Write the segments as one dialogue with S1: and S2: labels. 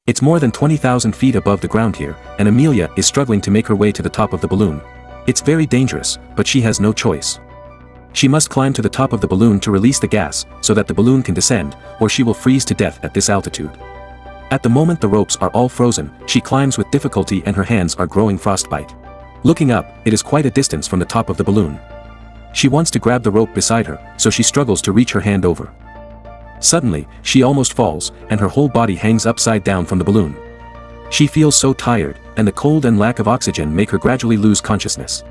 S1: It's more than 20,000 feet above the ground here, and Amelia is struggling to make her way to the top of the balloon. It's very dangerous, but she has no choice. She must climb to the top of the balloon to release the gas, so that the balloon can descend, or she will freeze to death at this altitude. At the moment the ropes are all frozen, she climbs with difficulty and her hands are growing frostbite. Looking up, it is quite a distance from the top of the balloon. She wants to grab the rope beside her, so she struggles to reach her hand over. Suddenly, she almost falls, and her whole body hangs upside down from the balloon. She feels so tired, and the cold and lack of oxygen make her gradually lose consciousness.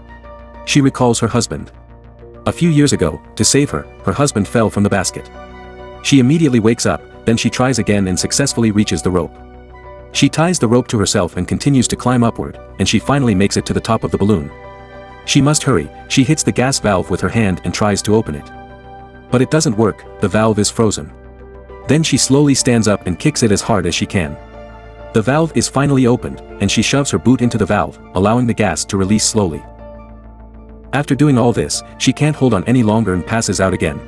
S1: She recalls her husband. A few years ago, to save her, her husband fell from the basket. She immediately wakes up, then she tries again and successfully reaches the rope. She ties the rope to herself and continues to climb upward, and she finally makes it to the top of the balloon. She must hurry, she hits the gas valve with her hand and tries to open it. But it doesn't work, the valve is frozen. Then she slowly stands up and kicks it as hard as she can. The valve is finally opened, and she shoves her boot into the valve, allowing the gas to release slowly. After doing all this, she can't hold on any longer and passes out again.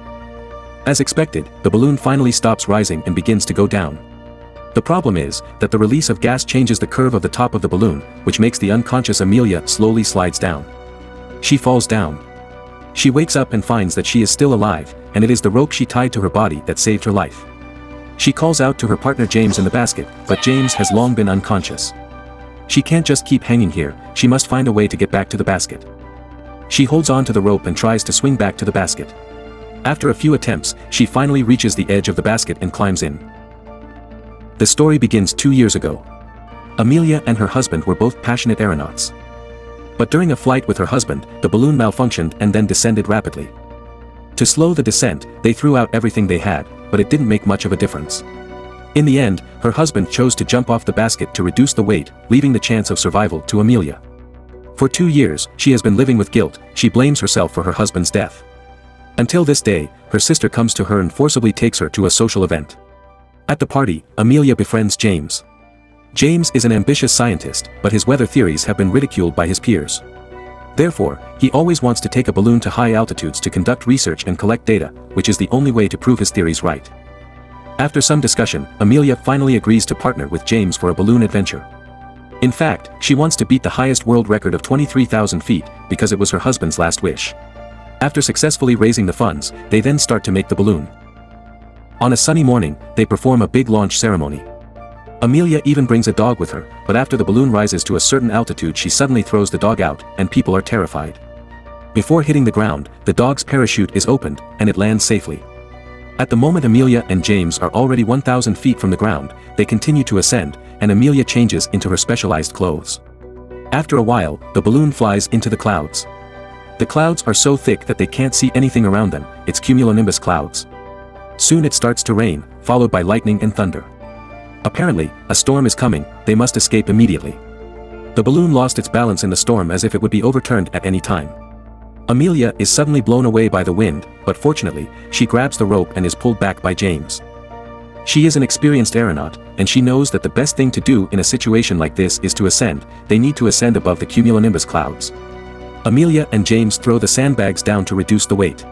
S1: As expected, the balloon finally stops rising and begins to go down. The problem is that the release of gas changes the curve of the top of the balloon, which makes the unconscious Amelia slowly slides down. She falls down. She wakes up and finds that she is still alive, and it is the rope she tied to her body that saved her life. She calls out to her partner James in the basket, but James has long been unconscious. She can't just keep hanging here, she must find a way to get back to the basket. She holds on to the rope and tries to swing back to the basket. After a few attempts, she finally reaches the edge of the basket and climbs in. The story begins 2 years ago. Amelia and her husband were both passionate aeronauts. But during a flight with her husband, the balloon malfunctioned and then descended rapidly. To slow the descent, they threw out everything they had, but it didn't make much of a difference. In the end, her husband chose to jump off the basket to reduce the weight, leaving the chance of survival to Amelia. For 2 years, she has been living with guilt, she blames herself for her husband's death. Until this day, her sister comes to her and forcibly takes her to a social event. At the party, Amelia befriends James. James is an ambitious scientist, but his weather theories have been ridiculed by his peers. Therefore, he always wants to take a balloon to high altitudes to conduct research and collect data, which is the only way to prove his theories right. After some discussion, Amelia finally agrees to partner with James for a balloon adventure. In fact, she wants to beat the highest world record of 23,000 feet, because it was her husband's last wish. After successfully raising the funds, they then start to make the balloon. On a sunny morning, they perform a big launch ceremony. Amelia even brings a dog with her, but after the balloon rises to a certain altitude she suddenly throws the dog out, and people are terrified. Before hitting the ground, the dog's parachute is opened, and it lands safely. At the moment Amelia and James are already 1,000 feet from the ground, they continue to ascend, and Amelia changes into her specialized clothes. After a while, the balloon flies into the clouds. The clouds are so thick that they can't see anything around them, it's cumulonimbus clouds. Soon it starts to rain, followed by lightning and thunder. Apparently, a storm is coming, they must escape immediately. The balloon lost its balance in the storm as if it would be overturned at any time. Amelia is suddenly blown away by the wind, but fortunately, she grabs the rope and is pulled back by James. She is an experienced aeronaut, and she knows that the best thing to do in a situation like this is to ascend, they need to ascend above the cumulonimbus clouds. Amelia and James throw the sandbags down to reduce the weight.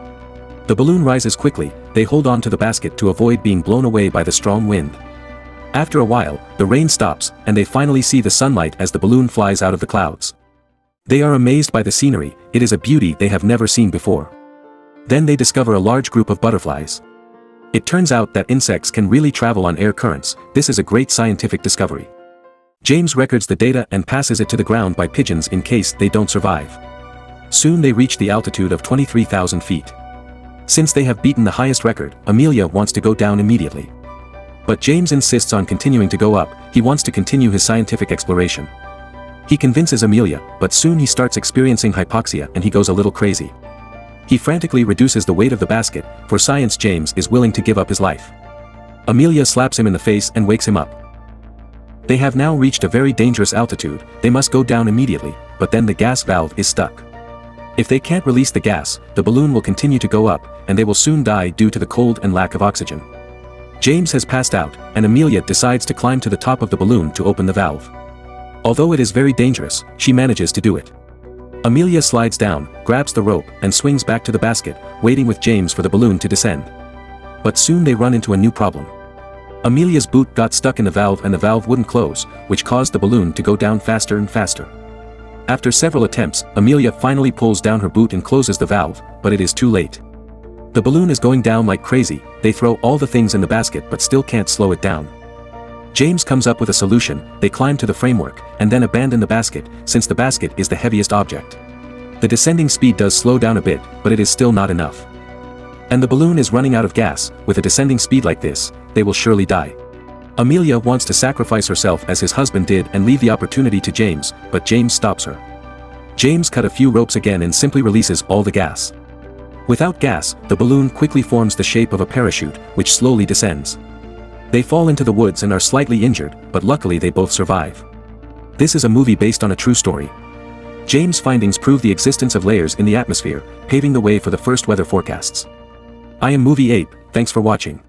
S1: The balloon rises quickly, they hold on to the basket to avoid being blown away by the strong wind. After a while, the rain stops, and they finally see the sunlight as the balloon flies out of the clouds. They are amazed by the scenery, it is a beauty they have never seen before. Then they discover a large group of butterflies. It turns out that insects can really travel on air currents, this is a great scientific discovery. James records the data and passes it to the ground by pigeons in case they don't survive. Soon they reach the altitude of 23,000 feet. Since they have beaten the highest record, Amelia wants to go down immediately. But James insists on continuing to go up, he wants to continue his scientific exploration. He convinces Amelia, but soon he starts experiencing hypoxia and he goes a little crazy. He frantically reduces the weight of the basket, for science James is willing to give up his life. Amelia slaps him in the face and wakes him up. They have now reached a very dangerous altitude, they must go down immediately, but then the gas valve is stuck. If they can't release the gas, the balloon will continue to go up, and they will soon die due to the cold and lack of oxygen. James has passed out, and Amelia decides to climb to the top of the balloon to open the valve. Although it is very dangerous, she manages to do it. Amelia slides down, grabs the rope, and swings back to the basket, waiting with James for the balloon to descend. But soon they run into a new problem. Amelia's boot got stuck in the valve and the valve wouldn't close, which caused the balloon to go down faster and faster. After several attempts, Amelia finally pulls down her boot and closes the valve, but it is too late. The balloon is going down like crazy. They throw all the things in the basket but still can't slow it down. James comes up with a solution. They climb to the framework, and then abandon the basket, since the basket is the heaviest object. The descending speed does slow down a bit, but it is still not enough. And the balloon is running out of gas. With a descending speed like this, they will surely die. Amelia wants to sacrifice herself as his husband did and leave the opportunity to James, but James stops her. James cut a few ropes again and simply releases all the gas. Without gas, the balloon quickly forms the shape of a parachute, which slowly descends. They fall into the woods and are slightly injured, but luckily they both survive. This is a movie based on a true story. James' findings prove the existence of layers in the atmosphere, paving the way for the first weather forecasts. I am Movie Ape, thanks for watching.